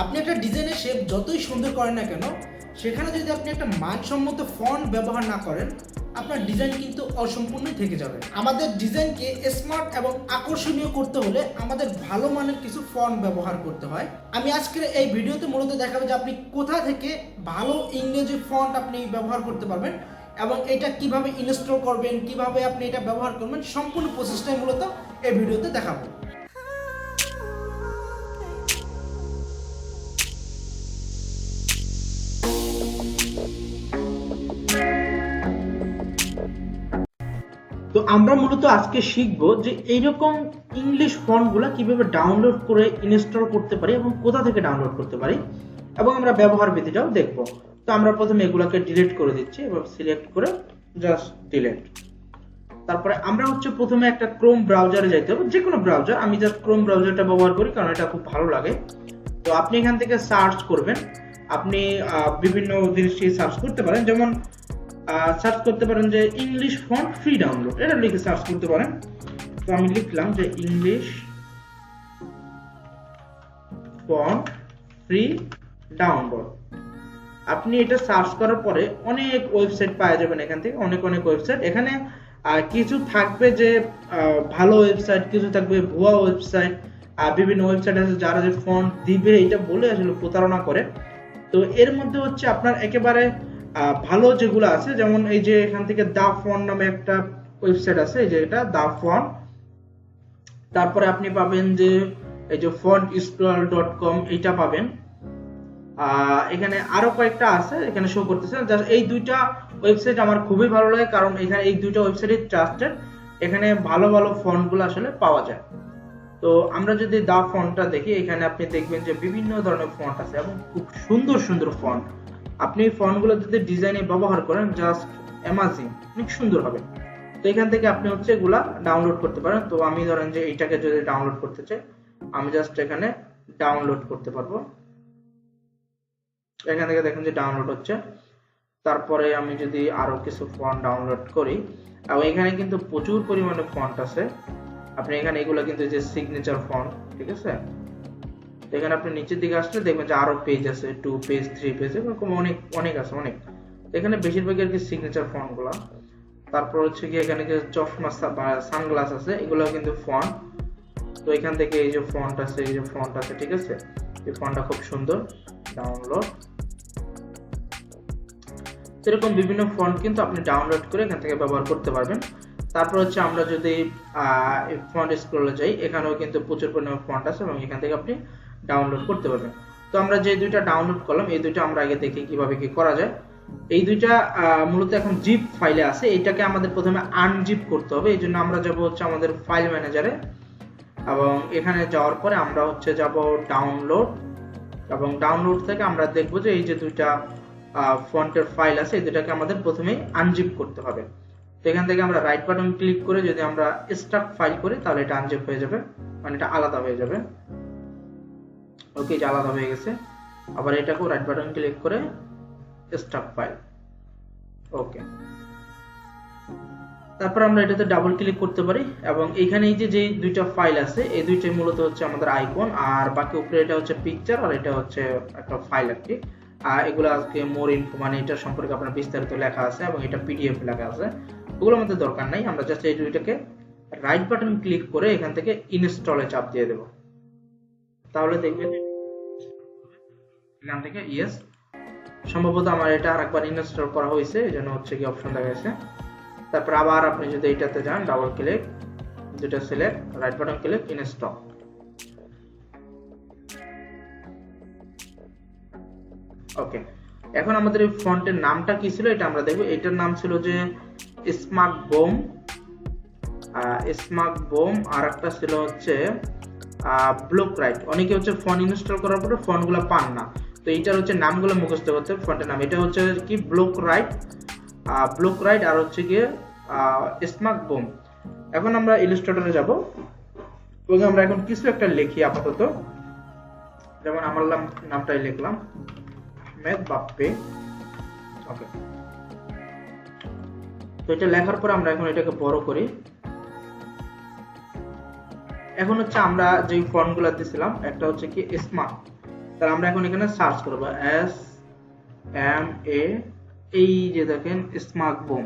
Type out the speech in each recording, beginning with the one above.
আপনি একটা ডিজাইনের শেপ যতই সুন্দর করেন না কেন, সেখানে যদি আপনি একটা মানসম্মত ফন্ট ব্যবহার না করেন, আপনার ডিজাইন কিন্তু অসম্পূর্ণই থেকে যাবে। আমাদের ডিজাইনকে স্মার্ট এবং আকর্ষণীয় করতে হলে আমাদের ভালো মানের কিছু ফন্ট ব্যবহার করতে হয়। আমি আজকের এই ভিডিওতে মূলত দেখাবো যে আপনি কোথা থেকে ভালো ইংরেজি ফন্ট আপনি ব্যবহার করতে পারবেন এবং এটা কিভাবে ইনস্টল করবেন, কিভাবে আপনি এটা ব্যবহার করবেন, সম্পূর্ণ প্রসেসটাই মূলত এই ভিডিওতে দেখাবো। তো আমরা মূলত আজকে শিখবো যে এইরকম ইংলিশ ফন্টগুলো কিভাবে ডাউনলোড করে ইনস্টল করতে পারি এবং কোথা থেকে ডাউনলোড করতে পারি, এবং আমরা ব্যবহার বিধিটাও দেখব। তো আমরা প্রথমে এগুলোকে ডিলিট করে দিচ্ছি এবং সিলেক্ট করে জাস্ট ডিলিট। তারপরে আমরা প্রথমে একটা ক্রোম ব্রাউজারে যাইতে হবে, যে কোনো ব্রাউজার। আমি জাস্ট ক্রোম ব্রাউজারটা ব্যবহার করি কারণ এটা খুব ভালো লাগে। তো আপনি এখান থেকে সার্চ করবেন, আপনি বিভিন্ন জিনিস সার্চ করতে পারেন, যেমন সার্চ করতে পারেন যে ইংলিশ ফন্ট ফ্রি ডাউনলোড, এটা লিখে সার্চ করতে পারেন। তো আমি লিখলাম যে ইংলিশ ফন্ট ফ্রি ডাউনলোড। আপনি এটা সার্চ করার পরে অনেক ওয়েবসাইট পাওয়া যাবেন, এখান থেকে অনেক ওয়েবসাইট। এখানে কিছু থাকবে যে ভালো ওয়েবসাইট, কিছু থাকবে ভুয়া ওয়েবসাইট। বিভিন্ন ওয়েবসাইট আছে যারা যে ফন্ট দিবে এটা বলে আসলে প্রতারণা করে। তো এর মধ্যে আপনার একেবারে ভালো যেগুলো আছে, যেমন এই যে এখান থেকে দা ফন্ট নামে একটা ওয়েবসাইট আছে, এই যে এটা দা ফন্ট। তারপরে আপনি পাবেন যে এই যে fontiscroll.com, এইটা পাবেন। এখানে আরো কয়েকটা আছে, এখানে শো করতেছে। জাস্ট এই দুইটা ওয়েবসাইট আমার খুবই ভালো লাগে কারণ এখানে এই দুইটা ওয়েবসাইট ট্রাস্টেড, এখানে ভালো ফন্ট গুলো আসলে পাওয়া যায়। তো আমরা যদি দা ফন্টটা দেখি, এখানে আপনি দেখবেন যে বিভিন্ন ধরনের ফন্ট আছে এবং খুব সুন্দর ফন্ট। আপনি এই ফন্টগুলো যদি ডিজাইনে ব্যবহার করেন, জাস্ট অ্যামাজিং, অনেক সুন্দর হবে। তো এখান থেকে আপনি এগুলা ডাউনলোড করতে পারেন। তো আমি ধরেন যে এইটাকে যদি ডাউনলোড করতে চাই, আমি জাস্ট এখানে ডাউনলোড করতে পারবো। এখান থেকে দেখুন যে ডাউনলোড হচ্ছে। তারপরে আমি যদি আরো কিছু ফন্ট ডাউনলোড করি, এবং এখানে কিন্তু প্রচুর পরিমাণে ফন্ট আছে। আপনি এখানে এগুলো কিন্তু যে সিগনেচার ফন্ট, ঠিক আছে। এখানে আপনি নিচের দিকে আসলে দেখবেন যে আরো পেজ আছে, 2 পেজ, 3 পেজ, এরকম অনেক আছে, অনেক। এখানে বেশিরভাগ আর কি সিগনেচার ফন্ট গুলা। তারপর কি এখানে যে চশমা বা সানগ্লাস আছে, এগুলো কিন্তু ফন্ট। তো এখান থেকে এই যে ফন্ট আছে, ঠিক আছে। এই ফন্টটা খুব সুন্দর, ডাউনলোড। এরকম বিভিন্ন ফন্ট কিন্তু আপনি ডাউনলোড করে এখান থেকে ব্যবহার করতে পারবেন। তারপর আমরা যদি ফন্ট স্ক্রলে যাই, এখানেও কিন্তু প্রচুর পরিমাণে ফন্ট আছে এবং এখান থেকে আপনি ডাউনলোড করতে পারবেন। তো আমরা যে দুইটা ডাউনলোড করলাম, এই দুইটা আমরা আগে দেখি কিভাবে কি করা যায়। এই দুইটা মূলত এখন জিপ ফাইলে আছে, এটাকে আমাদের প্রথমে আনজিপ করতে হবে। এই জন্য আমরা যাব আমাদের ফাইল ম্যানেজারে, এবং এখানে যাওয়ার পরে আমরা যাব ডাউনলোড, এবং ডাউনলোড থেকে আমরা দেখব যে এই যে দুইটা ফন্টের ফাইল আছে, এই দুটাকে আমাদের প্রথমেই আনজিপ করতে হবে। তো এখান থেকে আমরা রাইট বাটন ক্লিক করে যদি আমরা এক্সট্রাক্ট ফাইল করি, তাহলে এটা আনজিপ হয়ে যাবে, মানে এটা আলাদা হয়ে যাবে। ওকে, এটা আলাদা হয়ে গেছে। আবার এটাকেও রাইট বাটন ক্লিক করে এক্সট্রাক্ট ফাইল, ওকে। তারপর আমরা এটাতে ডাবল ক্লিক করতে পারি, এবং এখানে এই যে দুইটা ফাইল আছে, এই দুইটাই মূলত আমাদের আইকন, আর বাকি উপরে এটা পিকচার, আর এটা একটা ফাইল আর কি। এগুলো আজকে মোর ইনফো, মানে এটা সম্পর্কে আপনার বিস্তারিত লেখা আছে এবং এটা পিডিএফ লেখা আছে, ওগুলো আমাদের দরকার নাই। আমরা জাস্ট এই দুইটাকে রাইট বাটন ক্লিক করে এখান থেকে ইনস্টলে চাপ দিয়ে দেব। তাহলে দেখবেন এখান থেকে ইয়েস, সম্ভবত আমার এটা আরেকবার ইনস্টল করা হয়েছে, এই জন্য কি অপশন দেখাচ্ছে। তারপর আবার আপনি যদি এটাতে যান, ডাবল ক্লিক, দুটো select, right button click, install. Okay, এখন আমাদের এই ফন্টের নামটা কি ছিল এটা আমরা দেখব। এটার নাম ছিল যে স্মার্ট বোম, আর একটা ছিল ব্লক রাইট। অনেকে ফন্ট ইনস্টল করার পরে ফন্ট গুলো পান না, তো এইটার নামগুলো মুখস্থ করতে হবে। ফন্টের নাম এটা কি ব্লক রাইট, আর গিয়ে স্মার্ট বোম। এখন আমরা ইলাস্ট্রেটরে যাব, এবং আমরা এখন কিছু একটা লিখি আপাতত, যেমন আমার নামটাই লিখলাম, আহমেদ বাপ্পে। ওকে, তো এটা লেখার পর আমরা এখন এটাকে বড় করি। এখন আমরা যে ফন্টগুলো দিয়েছিলাম, একটা কি স্মার্ট, তাহলে আমরা এখন এখানে সার্চ করব এস এম এ, এই যে দেখেন স্মার্ট বোম,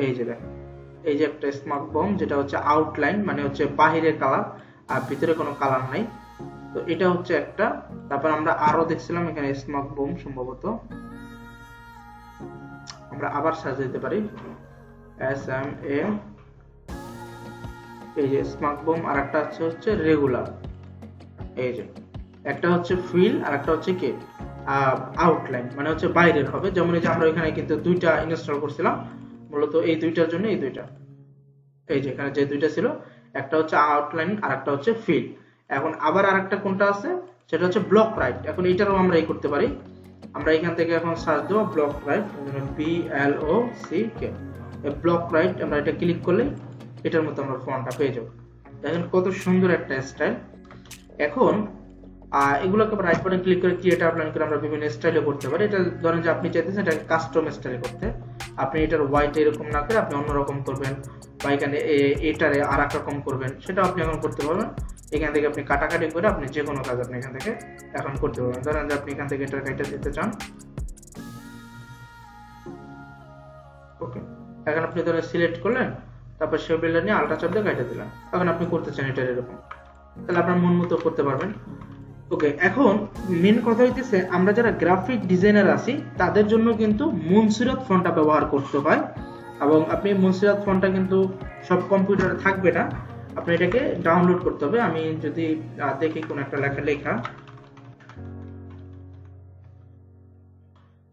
এই যে দেখেন এই যে একটা স্মার্ট বোম, যেটা হচ্ছে আউটলাইন, মানে হচ্ছে বাহিরের কালার আর ভিতরে কোনো কালার নাই। তো এটা হচ্ছে একটা। তারপর আমরা আরো দেখছিলাম এখানে স্মার্ট বোম, সম্ভবত আমরা আবার সার্চ দিতে পারি এস এম এ, এই যে স্মার্ট বোম, আর একটা হচ্ছে রেগুলার, এই যে একটা হচ্ছে ফিল আর একটা হচ্ছে কি আউটলাইন, মানে হচ্ছে বাইরের হবে। যেমন এই যে আমরা এখানে কিন্তু দুইটা ইনস্টল করছিলাম, মূলত এই দুইটার জন্য, এই দুইটা, এই যে এখানে যে দুইটা ছিল, একটা হচ্ছে আউটলাইন আর একটা হচ্ছে ফিল। এখন আবার আরেকটা কোনটা আছে, সেটা হচ্ছে ব্লক রাইট। এখন এটারও আমরা এই করতে পারি, আমরা এখান থেকে এখন সার্চ দেব block right, BLOCK, block right. আমরা এটা ক্লিক করলে এটার মতো আমরা ফন্টটা পেয়ে যাব। দেখেন কত সুন্দর একটা স্টাইল। এখন এগুলোকে রাইট বাটন ক্লিক করে ক্রিয়েট আউটলাইন করে আমরা বিভিন্ন স্টাইলে করতে পারি। এটা ধরেন যে আপনি চাইতেছেন এটা কাস্টম স্টাইলে করতে, আপনি এটার হোয়াইট এরকম না করে আপনি অন্যরকম করবেন, বা এখানে এটারে আর এক রকম করবেন, সেটা আপনি এখন করতে পারবেন। এখান থেকে আপনি কাটাকাটি করে আপনি যে কোনো কাজ আপনি এখান থেকে এখন করতে পারবেন। ধরেন যে আপনি এখান থেকে এটা কেটে দিতে চান, ওকে, এখন আপনি ধরে সিলেক্ট করলেন, তারপর সেই বিল্ডার নিয়ে আলট্রা চাপ দিয়ে কেটে দিলেন। এখন আপনি করতে চান এটা এরকম, তাহলে আপনার মন মতো করতে পারবেন। ওকে, এখন মেন কথা হইতেছে আমরা যারা গ্রাফিক ডিজাইনার আছি তাদের জন্য কিন্তু মুনসিরত ফন্টটা ব্যবহার করতে হয়, এবং আপনি মুনসিরত ফন্টটা কিন্তু সব কম্পিউটারে থাকবে না, আপনি এটাকে ডাউনলোড করতে হবে। আমি যদি দেখি কোন একটা লেখা,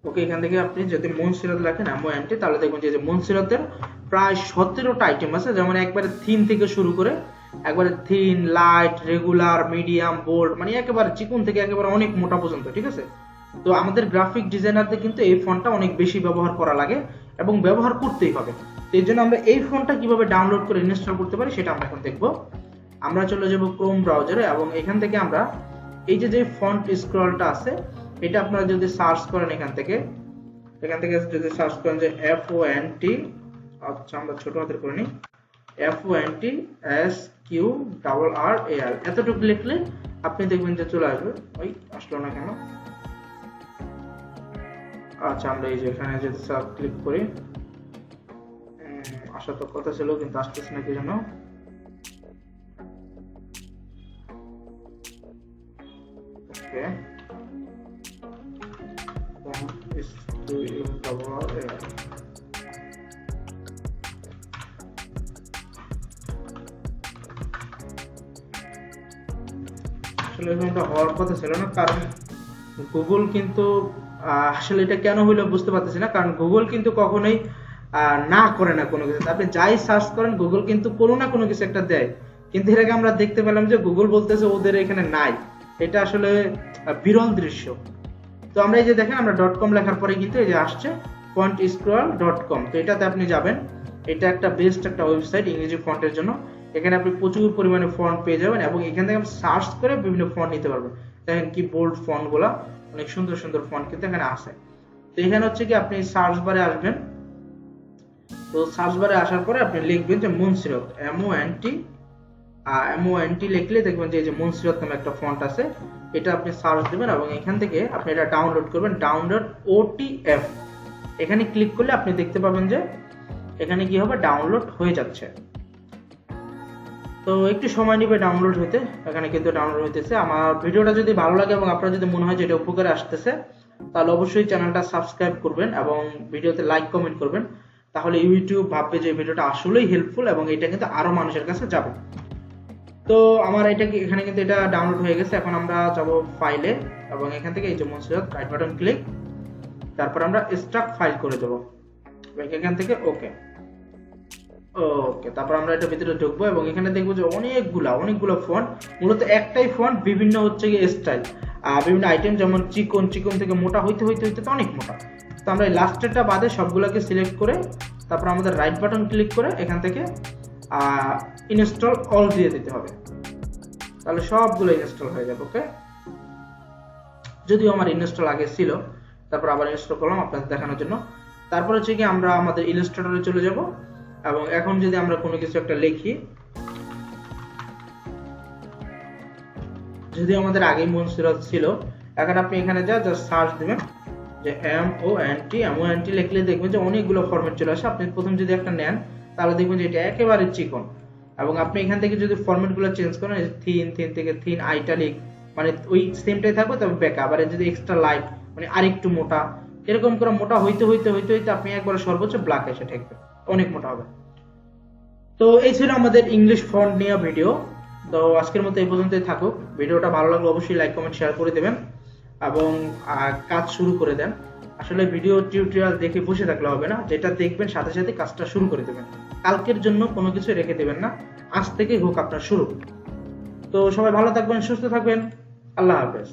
ওকে, এখান থেকে আপনি যদি মুনসিরত লেখেন MONT, তাহলে দেখবেন যে মুনসিরতের প্রায় 17টা আইটেম আছে। যেমন একবারে থিম থেকে শুরু করে একবারে thin, light, regular, medium, bold, মানে একেবারে চিকন থেকে একেবারে অনেক মোটা পর্যন্ত, ঠিক আছে। তো আমাদের গ্রাফিক ডিজাইনারদের কিন্তু এই ফন্টটা অনেক বেশি ব্যবহার করা লাগে এবং ব্যবহার করতেই হবে। তো এই জন্য আমরা এই ফন্টটা কিভাবে ডাউনলোড করে ইনস্টল করতে পারি সেটা আমরা এখন দেখবো। আমরা চলে যাব ক্রোম ব্রাউজারে, এবং এখান থেকে আমরা এই যে ফন্ট স্ক্রলটা আছে, এটা আপনারা যদি সার্চ করেন এখান থেকে যদি সার্চ করেন যে FONT, আচ্ছা আমরা ছোট হাতের করে নিই, FONTSQRRAL, এতটুকু লিখলে আপনি দেখবেন যে চলে আসবে। ওই আসলো না কেন, আচ্ছা আমরা এই যে এখানে যদি সার্চ ক্লিক করি, আসা তো কথা ছিল কিন্তু আসতেছে না কি যেন। ওকে, আসলে এরকমটা হওয়ার কথা ছিল না, কারণ গুগল কিন্তু আসলে এটা কেন হইলো বুঝতে পারতেছি না, কারণ গুগল কিন্তু কখনোই না করে না কোনো কিছু। আপনি যাই সার্চ করেন গুগল কিন্তু কোনো না কোনো কিছু একটা দেয়, কিন্তু এর আগে আমরা দেখতে পেলাম যে গুগল বলতেছে ওদের এখানে নাই। এটা আসলে বিরল দৃশ্য। তো আমরা এই যে দেখেন আমরা .com লেখার পরে কিন্তু এই যে আসছে fontscroll.com, তো এটাতে আপনি যাবেন। এটা একটা বেস্ট একটা ওয়েবসাইট ইংরেজি ফন্টের জন্য। এখানে আপনি প্রচুর পরিমাণে ফন্ট পেয়ে যাবেন, এবং এখান থেকে আপনি সার্চ করে বিভিন্ন ফন্ট নিতে পারবেন। দেখেন কি বোল্ড ফন্ট গুলা, অনেক সুন্দর সুন্দর ফন্ট কিন্তু এখানে আছে। তো এখানে হচ্ছে কি আপনি সার্চ বারে আসবেন, তো সার্চ বারে আসার পরে আপনি লিখবেন যে মুনসিরত, MONT লিখলে দেখবেন যে এই যে মুনসিরত নামে একটা ফন্ট আছে, এটা আপনি সার্চ দিবেন এবং এখান থেকে আপনি এটা ডাউনলোড করবেন, ডাউনলোড OTF। এখানে ক্লিক করলে আপনি দেখতে পাবেন যে এখানে কি হবে, ডাউনলোড হয়ে যাচ্ছে। তো একটু সময় নিবে ডাউনলোড হতে, এখানে কিন্তু ডাউনলোড হইতেছে। আমার ভিডিওটা যদি ভালো লাগে এবং আপনার যদি মনে হয় যে এটা উপকারে আসতেছে, তাহলে অবশ্যই চ্যানেলটা সাবস্ক্রাইব করবেন এবং ভিডিওতে লাইক কমেন্ট করবেন। তাহলে ইউটিউব ভাববে যে ভিডিওটা আসলেই হেল্পফুল এবং এটা কিন্তু আরো মানুষের কাছে যাবে। তো আমার এটা এখানে কিন্তু এটা ডাউনলোড হয়ে গেছে। এখন আমরা যাব ফাইলে, এবং এখান থেকে এই যে মুনসিরত রাইট বাটন ক্লিক, তারপর আমরা এক্সট্রাক্ট ফাইল করে দেব এখান থেকে। ওকে, তারপর আমরা এটা ভিতরে ঢুকবো এবং এখানে দেখবো যে অনেকগুলো ফন্ট, মূলত একটাই ফন্ট, বিভিন্ন হচ্ছে গিয়ে স্টাইল, বিভিন্ন আইটেম, যেমন চিকন থেকে মোটা হইতে তো অনেক মোটা। তো আমরা এই লাস্টেরটা বাদে সবগুলোকে সিলেক্ট করে তারপর আমাদের রাইট বাটন ক্লিক করে এখান থেকে ইনস্টল অল দিয়ে দিতে হবে, তাহলে সবগুলো ইনস্টল হয়ে যাবে। ওকে, যদিও আমার ইনস্টল আগে ছিল, তারপর আবার ইনস্টল করলাম আপনাদের দেখানোর জন্য। তারপর হচ্ছে কি আমরা আমাদের ইলাস্ট্রেটরে চলে যাব, এবং এখন যদি আমরা কোনো কিছু একটা লিখি, যদি আমাদের আগেই মুনসিরত ছিল, এখন আপনি এখানে জাস্ট সার্চ দিবেন যে MONT লিখলে দেখবেন যে অনেকগুলো ফরম্যাট চলে আসে। আপনি প্রথম যদি একটা নেন তাহলে দেখবেন যে এটা একেবারে চিকন, এবং আপনি এখান থেকে যদি ফরম্যাটগুলো চেঞ্জ করেন, থিন থেকে থিন, আইটালিক, মানে ওই সেমটাই থাকবে, তবে ব্যাক আবার যদি এক্সট্রা লাইট মানে আরেকটু মোটা, এরকম করে মোটা হইতে হইতে আপনি একবার সর্বোচ্চ ব্ল্যাক এসে ঠেকবে, অনেক মোটা হবে। তো এই ছিল আমাদের ইংলিশ ফন্ট নিয়ে ভিডিও। তো আজকের মতো এই পর্যন্তই থাকুক। ভিডিওটা ভালো লাগলে অবশ্যই লাইক কমেন্ট শেয়ার করে দেবেন এবং কাজ শুরু করে দেন। আসলে ভিডিও টিউটোরিয়াল দেখে বসে থাকলে হবে না, যেটা দেখবেন সাথে সাথে কাজটা শুরু করে দেবেন। কালকের জন্য কোনো কিছু রেখে দেবেন না, আজ থেকেই হোক আপনার শুরু। তো সবাই ভালো থাকবেন, সুস্থ থাকবেন, আল্লাহ হাফেজ।